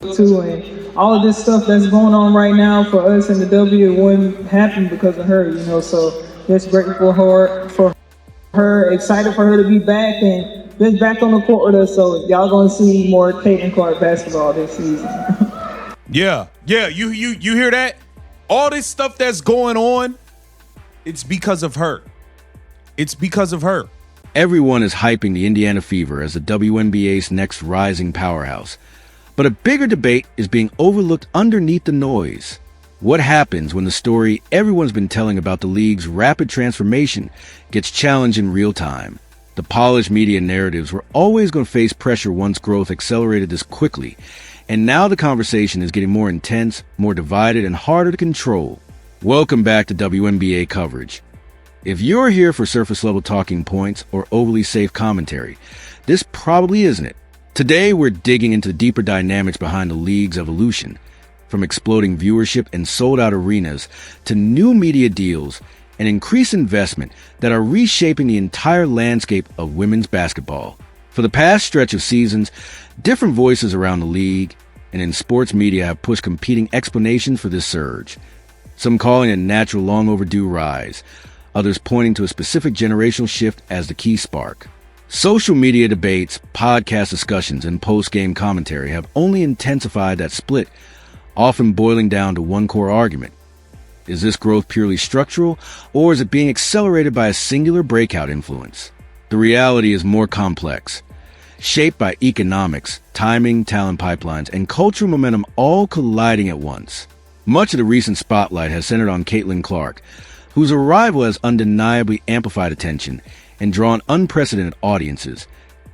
too, and all of this stuff that's going on right now for us in the W, it wouldn't happen because of her, so just grateful for her, excited for her to be back and just back on the court with us. So y'all gonna see more Caitlin Clark basketball this season. Yeah, you hear that? All this stuff that's going on, it's because of her. It's because of her. Everyone is hyping the Indiana Fever as the WNBA's next rising powerhouse. But a bigger debate is being overlooked underneath the noise. What happens when the story everyone's been telling about the league's rapid transformation gets challenged in real time? The polished media narratives were always going to face pressure once growth accelerated this quickly. And now the conversation is getting more intense, more divided, and harder to control. Welcome back to WNBA coverage. If you're here for surface-level talking points or overly safe commentary, this probably isn't it. Today, we're digging into the deeper dynamics behind the league's evolution, from exploding viewership and sold-out arenas to new media deals and increased investment that are reshaping the entire landscape of women's basketball. For the past stretch of seasons, different voices around the league and in sports media have pushed competing explanations for this surge. Some calling it a natural, long-overdue rise, others pointing to a specific generational shift as the key spark. Social media debates, podcast discussions, and post-game commentary have only intensified that split, often boiling down to one core argument. Is this growth purely structural, or is it being accelerated by a singular breakout influence? The reality is more complex, shaped by economics, timing, talent pipelines, and cultural momentum all colliding at once. Much of the recent spotlight has centered on Caitlin Clark, whose arrival has undeniably amplified attention and drawn unprecedented audiences,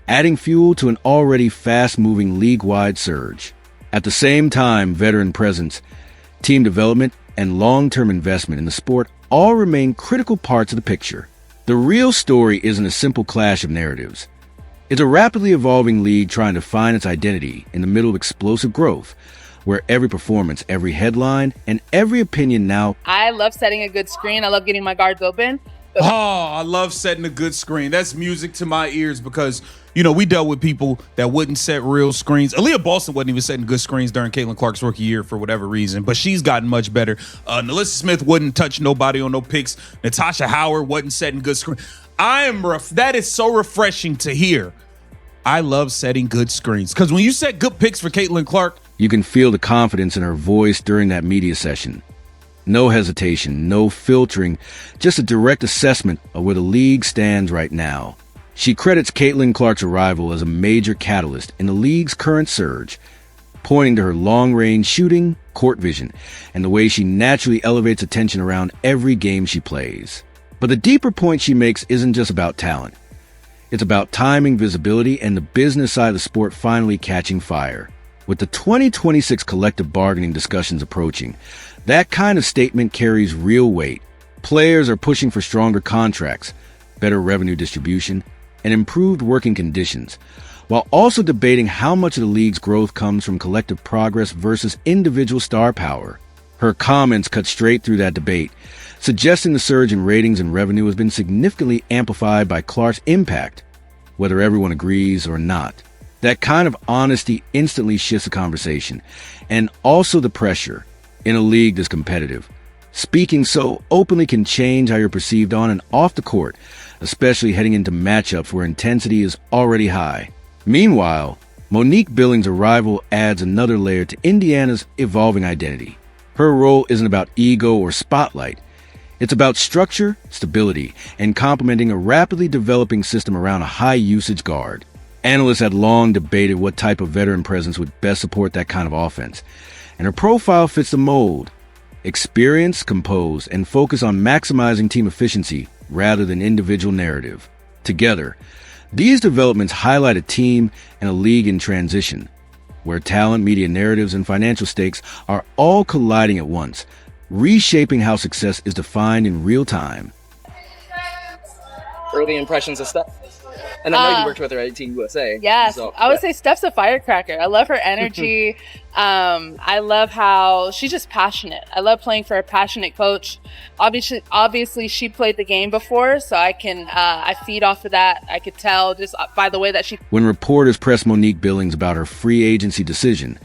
adding fuel to an already fast-moving league-wide surge. At the same time, veteran presence, team development, and long-term investment in the sport all remain critical parts of the picture. The real story isn't a simple clash of narratives. It's a rapidly evolving league trying to find its identity in the middle of explosive growth, where every performance, every headline, and every opinion now... I love setting a good screen. I love getting my guards open. I love setting a good screen. That's music to my ears because, we dealt with people that wouldn't set real screens. Aaliyah Boston wasn't even setting good screens during Caitlin Clark's rookie year for whatever reason, but she's gotten much better. Nalissa Smith wouldn't touch nobody on no picks. Natasha Howard wasn't setting good screens. That is so refreshing to hear. I love setting good screens because when you set good picks for Caitlin Clark, you can feel the confidence in her voice during that media session. No hesitation, no filtering, just a direct assessment of where the league stands right now. She credits Caitlin Clark's arrival as a major catalyst in the league's current surge, pointing to her long-range shooting, court vision, and the way she naturally elevates attention around every game she plays. But the deeper point she makes isn't just about talent. It's about timing, visibility, and the business side of the sport finally catching fire. With the 2026 collective bargaining discussions approaching, that kind of statement carries real weight. Players are pushing for stronger contracts, better revenue distribution, and improved working conditions, while also debating how much of the league's growth comes from collective progress versus individual star power. Her comments cut straight through that debate, suggesting the surge in ratings and revenue has been significantly amplified by Clark's impact, whether everyone agrees or not. That kind of honesty instantly shifts the conversation, and also the pressure. In a league this competitive, speaking so openly can change how you're perceived on and off the court, especially heading into matchups where intensity is already high. Meanwhile, Monique Billings' arrival adds another layer to Indiana's evolving identity. Her role isn't about ego or spotlight. It's about structure, stability, and complementing a rapidly developing system around a high-usage guard. Analysts had long debated what type of veteran presence would best support that kind of offense, and her profile fits the mold. Experience, composed, and focus on maximizing team efficiency rather than individual narrative. Together, these developments highlight a team and a league in transition, where talent, media narratives, and financial stakes are all colliding at once, reshaping how success is defined in real time. Early impressions of Steph. And I know you worked with her at Team USA. Yes, so, I would say Steph's a firecracker. I love her energy. I love how she's just passionate. I love playing for a passionate coach. Obviously, she played the game before, so I feed off of that. I could tell just by the way that she... When reporters pressed Monique Billings about her free agency decision,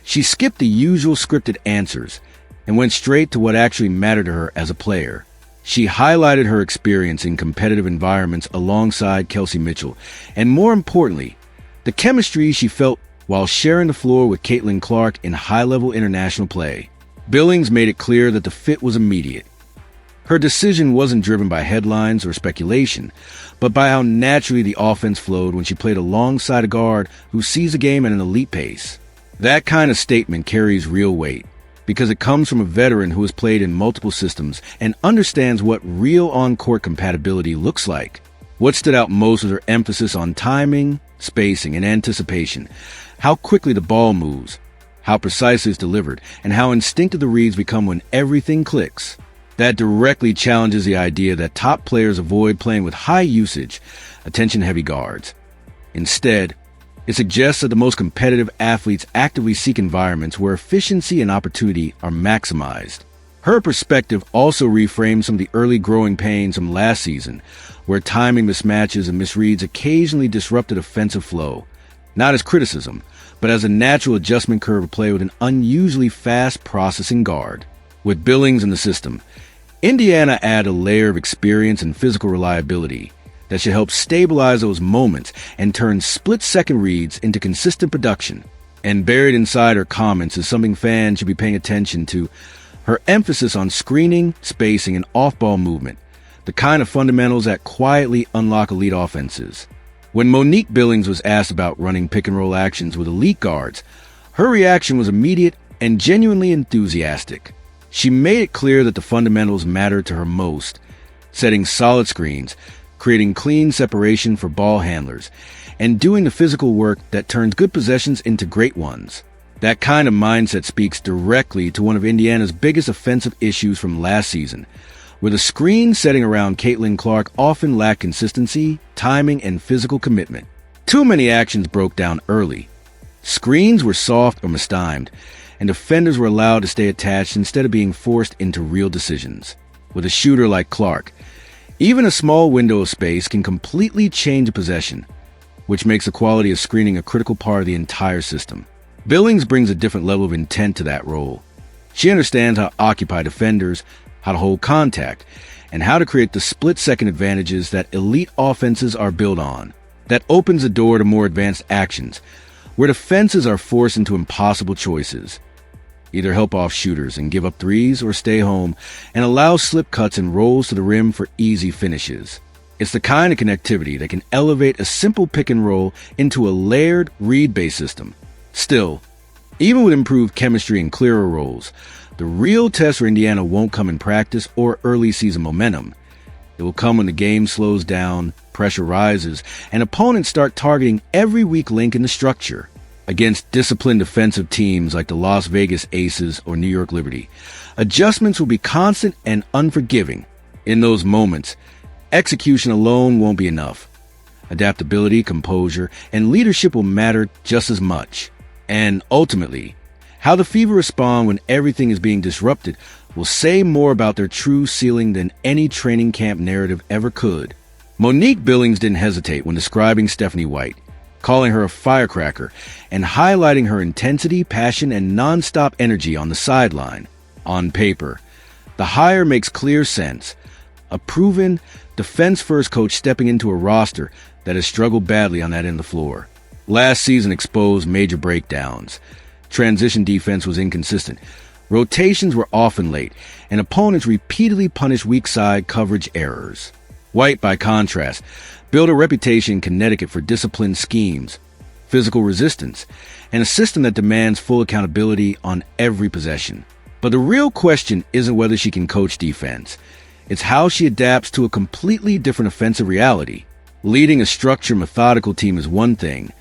She skipped the usual scripted answers and went straight to what actually mattered to her as a player. She highlighted her experience in competitive environments alongside Kelsey Mitchell, and more importantly, the chemistry she felt while sharing the floor with Caitlin Clark in high-level international play. Billings made it clear that the fit was immediate. Her decision wasn't driven by headlines or speculation, but by how naturally the offense flowed when she played alongside a guard who sees the game at an elite pace. That kind of statement carries real weight, because it comes from a veteran who has played in multiple systems and understands what real on-court compatibility looks like. What stood out most was her emphasis on timing, spacing, and anticipation, how quickly the ball moves, how precisely it's delivered, and how instinctive the reads become when everything clicks. That directly challenges the idea that top players avoid playing with high-usage, attention-heavy guards. Instead, it suggests that the most competitive athletes actively seek environments where efficiency and opportunity are maximized. Her perspective also reframes some of the early growing pains from last season, where timing mismatches and misreads occasionally disrupted offensive flow, not as criticism, but as a natural adjustment curve to play with an unusually fast processing guard. With Billings in the system, Indiana added a layer of experience and physical reliability that should help stabilize those moments and turn split-second reads into consistent production. And buried inside her comments is something fans should be paying attention to: her emphasis on screening, spacing, and off-ball movement, the kind of fundamentals that quietly unlock elite offenses. When Monique Billings was asked about running pick-and-roll actions with elite guards, her reaction was immediate and genuinely enthusiastic. She made it clear that the fundamentals mattered to her most: setting solid screens, creating clean separation for ball handlers, and doing the physical work that turns good possessions into great ones. That kind of mindset speaks directly to one of Indiana's biggest offensive issues from last season, where the screen setting around Caitlin Clark often lacked consistency, timing, and physical commitment. Too many actions broke down early. Screens were soft or mistimed, and defenders were allowed to stay attached instead of being forced into real decisions. With a shooter like Clark, even a small window of space can completely change a possession, which makes the quality of screening a critical part of the entire system. Billings brings a different level of intent to that role. She understands how to occupy defenders, how to hold contact, and how to create the split-second advantages that elite offenses are built on. That opens the door to more advanced actions, where defenses are forced into impossible choices. Either help off shooters and give up threes, or stay home and allow slip cuts and rolls to the rim for easy finishes. It's the kind of connectivity that can elevate a simple pick and roll into a layered read-based system. Still, even with improved chemistry and clearer roles, the real test for Indiana won't come in practice or early season momentum. It will come when the game slows down, pressure rises, and opponents start targeting every weak link in the structure. Against disciplined defensive teams like the Las Vegas Aces or New York Liberty, adjustments will be constant and unforgiving. In those moments, execution alone won't be enough. Adaptability, composure, and leadership will matter just as much. And ultimately, how the Fever respond when everything is being disrupted will say more about their true ceiling than any training camp narrative ever could. Monique Billings didn't hesitate when describing Stephanie White, calling her a firecracker and highlighting her intensity, passion, and non-stop energy on the sideline. On paper, the hire makes clear sense: a proven, defense-first coach stepping into a roster that has struggled badly on that end of the floor. Last season exposed major breakdowns. Transition defense was inconsistent. Rotations were often late, and opponents repeatedly punished weak side coverage errors. White, by contrast, built a reputation in Connecticut for disciplined schemes, physical resistance, and a system that demands full accountability on every possession. But the real question isn't whether she can coach defense. It's how she adapts to a completely different offensive reality. Leading a structured, methodical team is one thing.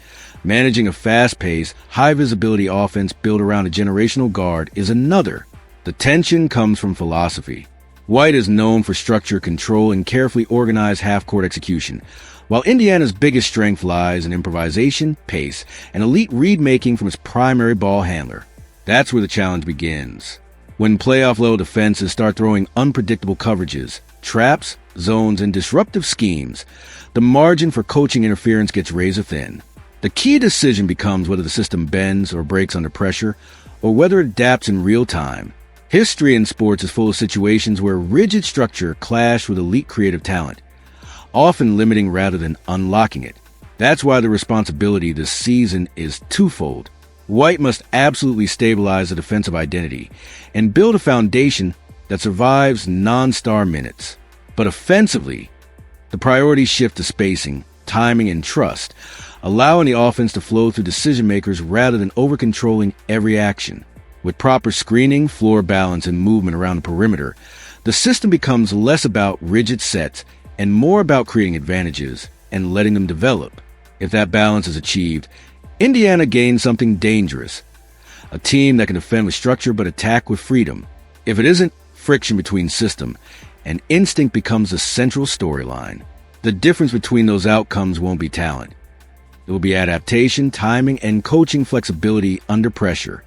Managing a fast-paced, high-visibility offense built around a generational guard is another. The tension comes from philosophy. White is known for structure, control, and carefully organized half-court execution, while Indiana's biggest strength lies in improvisation, pace, and elite read-making from its primary ball handler. That's where the challenge begins. When playoff-level defenses start throwing unpredictable coverages, traps, zones, and disruptive schemes, the margin for coaching interference gets razor-thin. The key decision becomes whether the system bends or breaks under pressure, or whether it adapts in real time. History in sports is full of situations where rigid structure clashed with elite creative talent, often limiting rather than unlocking it. That's why the responsibility this season is twofold. White must absolutely stabilize the defensive identity and build a foundation that survives non-star minutes. But offensively, the priorities shift to spacing, timing, and trust, allowing the offense to flow through decision-makers rather than over-controlling every action. With proper screening, floor balance, and movement around the perimeter, the system becomes less about rigid sets and more about creating advantages and letting them develop. If that balance is achieved, Indiana gains something dangerous, a team that can defend with structure but attack with freedom. If it isn't friction between system and instinct becomes the central storyline, the difference between those outcomes won't be talent. It will be adaptation, timing, and coaching flexibility under pressure.